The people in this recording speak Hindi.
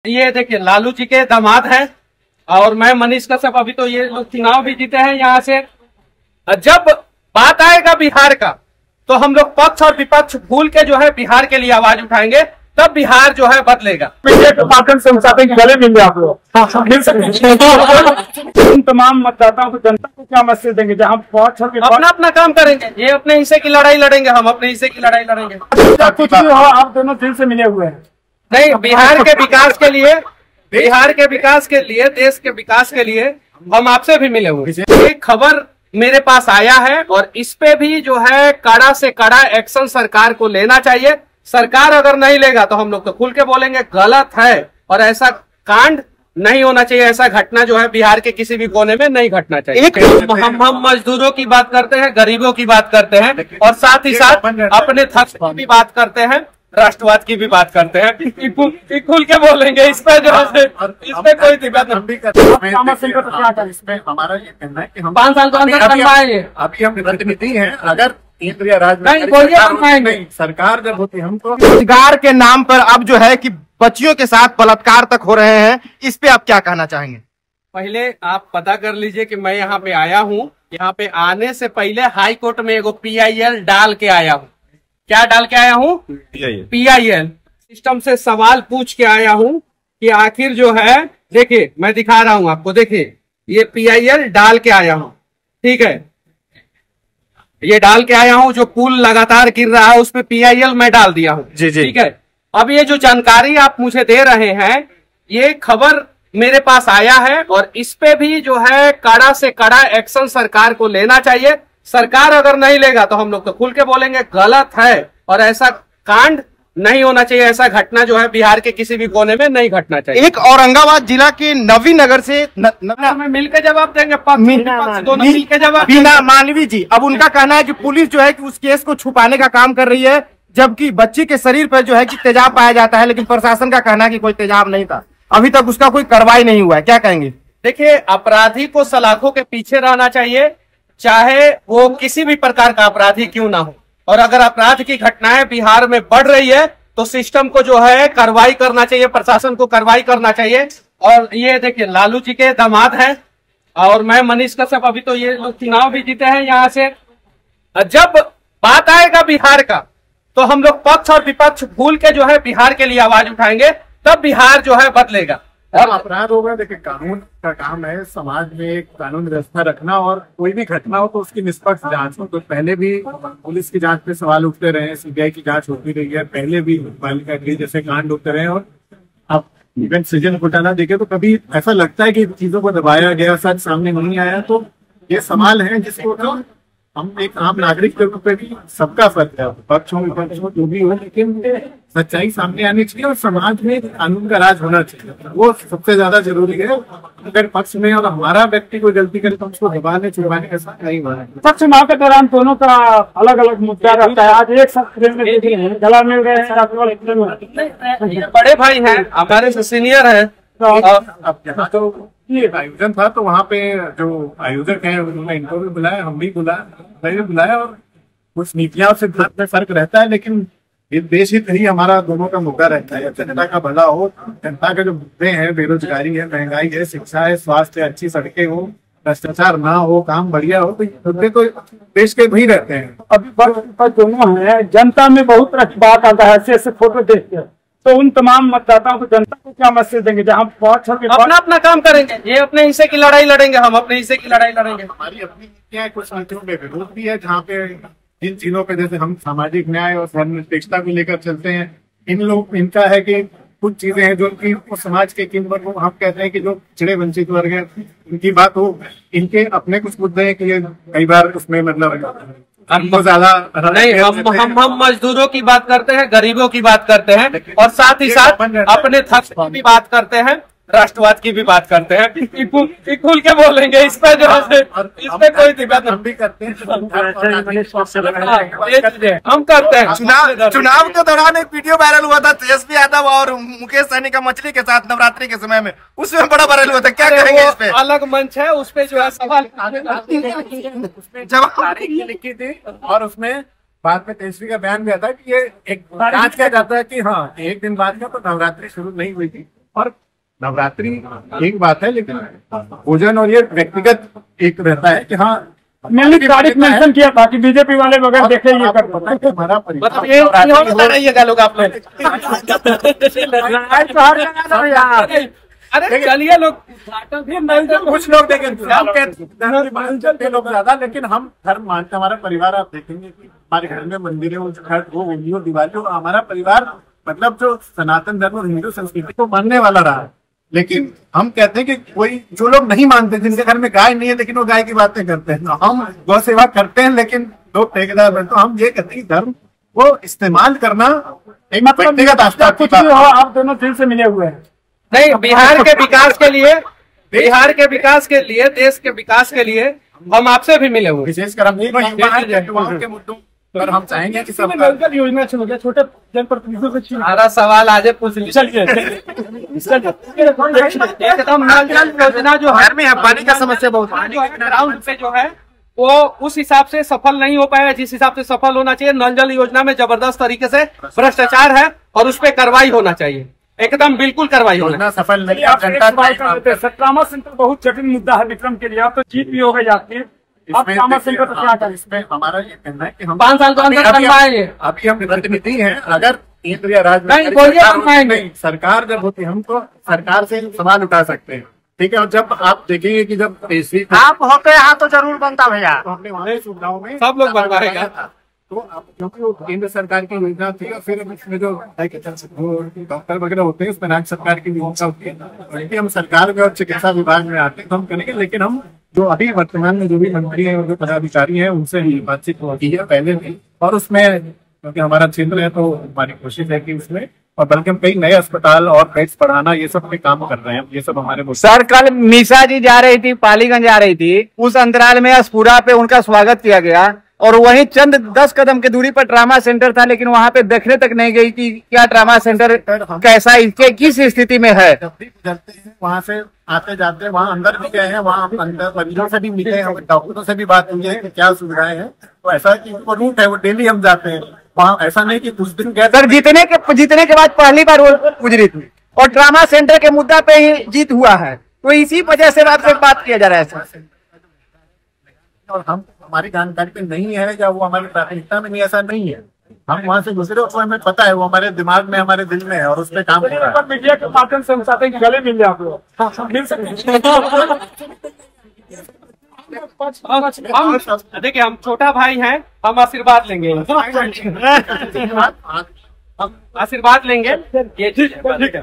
ये देखिए लालू जी के दामाद हैं और मैं मनीष कश्यप। अभी तो ये लोग चुनाव भी जीते हैं यहाँ से। जब बात आएगा बिहार का तो हम लोग पक्ष और विपक्ष भूल के जो है बिहार के लिए आवाज उठाएंगे, तब बिहार जो है बदलेगा। मीडिया के माध्यम से चाहते हैं गले मिल आप लोग मिल सकते। उन तमाम मतदाताओं को, जनता को क्या मैसेज देंगे जहाँ पक्ष अपना अपना काम करेंगे, ये अपने हिस्से की लड़ाई लड़ेंगे, हम अपने हिस्से की लड़ाई लड़ेंगे। कुछ भी हो, आप दोनों दिल से मिले हुए हैं। नहीं, बिहार के विकास के लिए, बिहार के विकास के लिए, देश के विकास के लिए हम आपसे भी मिले हुए। एक खबर मेरे पास आया है और इस पे भी जो है कड़ा से कड़ा एक्शन सरकार को लेना चाहिए। सरकार अगर नहीं लेगा तो हम लोग तो खुल के बोलेंगे गलत है और ऐसा कांड नहीं होना चाहिए। ऐसा घटना जो है बिहार के किसी भी कोने में नहीं घटना चाहिए। हम मजदूरों की बात करते हैं, गरीबों की बात करते हैं और साथ ही साथ अपने थक की भी बात करते हैं, राष्ट्रवाद की भी बात करते हैं। खुल के बोलेंगे इस पे जो है, इस पे कोई दिक्कत नहीं। इसमें हमारा ये कहना है कि हम 5 साल तो अंदर बनवाएंगे। अभी हम प्रतिनिधि हैं, अगर केंद्रीय राज्य नहीं सरकार जब होती हम तो रोजगार के नाम पर अब जो है कि बच्चियों के साथ बलात्कार तक हो रहे हैं, इस पे आप क्या कहना चाहेंगे? पहले आप पता कर लीजिए कि मैं यहाँ पे आया हूँ। यहाँ पे आने से पहले हाई कोर्ट में एगो PIL डाल के आया हूँ। क्या डाल के आया हूँ? PIL सिस्टम से सवाल पूछ के आया हूँ कि आखिर जो है, देखिए मैं दिखा रहा हूँ आपको, देखिए ये PIL डाल के आया हूँ, ठीक है, ये डाल के आया हूँ। जो पुल लगातार गिर रहा है उस पे PIL मैं डाल दिया हूँ, ठीक है। अब ये जो जानकारी आप मुझे दे रहे हैं, ये खबर मेरे पास आया है और इस पे भी जो है कड़ा से कड़ा एक्शन सरकार को लेना चाहिए। सरकार अगर नहीं लेगा तो हम लोग तो खुल के बोलेंगे गलत है और ऐसा कांड नहीं होना चाहिए। ऐसा घटना जो है बिहार के किसी भी कोने में नहीं घटना चाहिए। एक औरंगाबाद जिला के नवीनगर से में मिलकर जवाब देंगे, दोनों मिलकर जवाब। बीना मानवी जी, अब उनका कहना है कि पुलिस जो है कि उस केस को छुपाने का काम कर रही है, जबकि बच्ची के शरीर पर जो है कि तेजाब पाया जाता है, लेकिन प्रशासन का कहना है कि कोई तेजाब नहीं था, अभी तक उसका कोई कार्रवाई नहीं हुआ है। क्या कहेंगे? देखिए, अपराधी को सलाखों के पीछे रहना चाहिए, चाहे वो किसी भी प्रकार का अपराधी क्यों ना हो। और अगर अपराध की घटनाएं बिहार में बढ़ रही है तो सिस्टम को जो है कार्रवाई करना चाहिए, प्रशासन को कार्रवाई करना चाहिए। और ये देखिए लालू जी के दामाद हैं और मैं मनीष कश्यप। अभी तो ये लोग चुनाव भी जीते हैं यहाँ से। जब बात आएगा बिहार का तो हम लोग पक्ष और विपक्ष भूल के जो है बिहार के लिए आवाज उठाएंगे, तब बिहार जो है बदलेगा। और अपराध होगा, देखिए कानून का काम है समाज में एक कानून व्यवस्था रखना, और कोई भी घटना हो तो उसकी निष्पक्ष जांच हो। तो पहले भी पुलिस की जांच पे सवाल उठते रहे, CBI की जांच होती रही है, पहले भी बालिका गृह जैसे कांड होते रहे। और अब इवेंट सृजन घोटाला देखे तो कभी ऐसा लगता है कि चीजों को दबाया गया, सच सामने नहीं आया। तो ये सवाल है जिसको तो हम एक आम नागरिक के रूप में भी सबका फर्ज है, पक्ष हो विपक्ष हो जो भी हो, लेकिन सच्चाई सामने आनी चाहिए और समाज में कानून का राज होना चाहिए। वो सबसे ज्यादा जरूरी है। अगर पक्ष में और हमारा व्यक्ति कोई गलती करे तो उसको दबाने छुड़वाने का साथ नहीं हुआ है। पक्ष चुनाव के दौरान दोनों का अलग अलग मुद्दा रहता है। आज एक साथ गला मिल रहे हैं, बड़े भाई हैं, हमारे से सीनियर है। तो आयोजन था तो वहाँ पे जो आयोजक हैं उन्होंने इनको भी बुलाया, हम भी बुलाया और कुछ नीतियां से में फर्क रहता है, लेकिन ये देश हित ही हमारा दोनों का मुद्दा रहता है। जनता का भला हो, जनता के जो मुद्दे हैं, बेरोजगारी है, महंगाई है, शिक्षा है, स्वास्थ्य, अच्छी सड़कें हो, भ्रष्टाचार ना हो, काम बढ़िया हो, तो मुद्दे तो देश के भी रहते हैं। अभी दोनों है, जनता में बहुत बात आता है ऐसे फोटो देख के, तो उन तमाम मतदाताओं को, जनता को क्या मैसेज देंगे जहाँ पक्ष अपना अपना काम करेंगे, ये अपने हिस्से की लड़ाई लड़ेंगे, हम अपने हिस्से की लड़ाई लड़ेंगे। हमारी अपनी नीतियां, कुछ नीतियों में विरोध भी है, जहाँ पे जिन चीजों पे जैसे हम सामाजिक न्याय और धर्मनिरपेक्षता को लेकर चलते हैं, इनका है कि कुछ चीजें हैं जो कि समाज के किन वर्ग को हम कहते हैं कि जो पिछड़े वंचित वर्ग है उनकी बात हो, इनके अपने कुछ मुद्दे हैं कि ये कई बार उसमें मतलब हमको ज्यादा नहीं, हम मजदूरों की बात करते हैं, गरीबों की बात करते हैं और साथ ही साथ अपने थक की भी बात करते हैं, राष्ट्रवाद की भी बात करते हैं। खुल के बोलेंगे इस पे जो है, इस पे कोई दिक्कत हम भी करते हैं, हम करते हैं। चुनाव के दौरान एक वीडियो वायरल हुआ था तेजस्वी यादव और मुकेश सहनी का मछली के साथ नवरात्रि के समय में, उसमें बड़ा वायरल हुआ था। क्या कहेंगे इस पे? अलग मंच है, उस पे जो है सवाल जवाब लिखी थी और उसमें बाद में तेजस्वी का बयान भी आता है कि ये एक जांच किया जाता है कि हाँ एक दिन बाद का तो नवरात्रि शुरू नहीं हुई थी। और नवरात्रि एक बात है, लेकिन भोजन और ये व्यक्तिगत एक रहता है कि हाँ मैंने तारीख मेंशन किया था कि बीजेपी वाले वगैरह देखे ये कर पता है कि हमारा परिवार मतलब ये बता रहिएगा लोग आप लोग। अरे चलिए लोग कुछ लोग देखें लोग ज्यादा, लेकिन हम धर्म मानते, हमारा परिवार आप देखेंगे कि हमारे घर में मंदिर है, वो छठ हो, होली हो, दिवाली हो, हमारा परिवार मतलब जो सनातन धर्म और हिंदू संस्कृति को मानने वाला रहा है। लेकिन हम कहते हैं कि कोई जो लोग नहीं मानते, जिनके घर में गाय नहीं है लेकिन वो गाय की बातें करते हैं, तो हम गौ सेवा करते हैं लेकिन लोग ठेकेदार बनते, तो हम ये कहते हैं कि धर्म को इस्तेमाल करना एक व्यक्तिगत आस्था कुछ भी हो, आप दोनों दिल से मिले हुए हैं। नहीं, बिहार के विकास के लिए, बिहार के विकास के लिए, देश के विकास के लिए हम आपसे भी मिले हुए। विशेषकर हम युवाओं के मुद्दों पर हम चाहेंगे कि सब नल योजना शुरू किया, छोटे जनप्रतिनिधियों से सारा सवाल आज पूछ लीजिए। एकदम नल जल योजना जो है में पानी का समस्या बहुत है। ग्राउंड पे जो है वो उस हिसाब से सफल नहीं हो पाया जिस हिसाब से सफल होना चाहिए। नल जल योजना में जबरदस्त तरीके से भ्रष्टाचार है और उस पर कार्रवाई होना चाहिए, एकदम बिल्कुल कार्रवाई होना। योजना सफल नहीं, आप ट्रामा सेंटर बहुत जटिल मुद्दा है विक्रम के लिए, आप तो जीत भी हो गई आपकी। आप ट्रामा सेंटर तो क्या करें? इसमें हमारा ये कहना है कि हम 5 साल के अंदर बनवाएंगे। अभी हम प्रतिनिधि हैं, अगर केंद्र या राज्य नहीं, बोलिए, बनवाएंगे। नहीं, सरकार जब होती है हम तो सरकार से सवाल उठा सकते हैं, ठीक है। और जब आप देखेंगे कि जब आप होते यहाँ तो जरूर बनता भैया। तो हमने वहाँ सुविधाओं में सब लोग बनवाएगा। तो अब क्योंकि वो केंद्र सरकार की योजना थी और फिर इसमें जो डॉक्टर वगैरह होते हैं उसमें राज्य सरकार की योजना होती है, बल्कि हम सरकार में और चिकित्सा विभाग में आते हैं तो हम करेंगे। लेकिन हम जो अभी वर्तमान में जो भी मंत्री हैं और जो पदाधिकारी हैं उनसे बातचीत होती है पहले भी, और उसमें क्योंकि हमारा क्षेत्र है तो हमारी कोशिश है कि उसमें, और बल्कि हम कई नए अस्पताल और बेड्स बढ़ाना ये सब पे काम कर रहे हैं। ये सब हमारे सर कल मीसा जी जा रही थी, पालीगंज जा रही थी, उस अंतराल में अस्पुरा पे उनका स्वागत किया गया और वहीं चंद 10 कदम की दूरी पर ट्रामा सेंटर था, लेकिन वहां पे देखने तक नहीं गई कि क्या ट्रामा सेंटर कैसा, इसके किस स्थिति में है। जब भी गुजरते हैं वहाँ से आते जाते हैं, वहाँ अंदर भी गए हैं, वहाँ अंदर मरीजों से भी मिले हैं, डॉक्टरों से भी बात हुई है कि क्या सुविधाएं हैं। तो ऐसा कि वो रूट है, वो डेली हम जाते हैं वहाँ, ऐसा नहीं कि कुछ दिन गए। सर जीतने के बाद पहली बार वो गुजरी थी और ट्रामा सेंटर के मुद्दा पे ही जीत हुआ है, तो इसी वजह से आपसे बात किया जा रहा है सर। और हम हमारी जानकारी पे नहीं है या वो हमारी प्राथमिकता में नहीं, ऐसा नहीं है। हम वहाँ से गुजरे उसको हमें पता है, वो हमारे दिमाग में, हमारे दिल में है और उस पर काम हो रहा है। मीडिया के माध्यम से हम चाहते हैं कि गले मिल जाए आप लोग, मिल सकते। देखिए हम छोटा भाई हैं, हम आशीर्वाद लेंगे, आशीर्वाद लेंगे। ये ठीक है।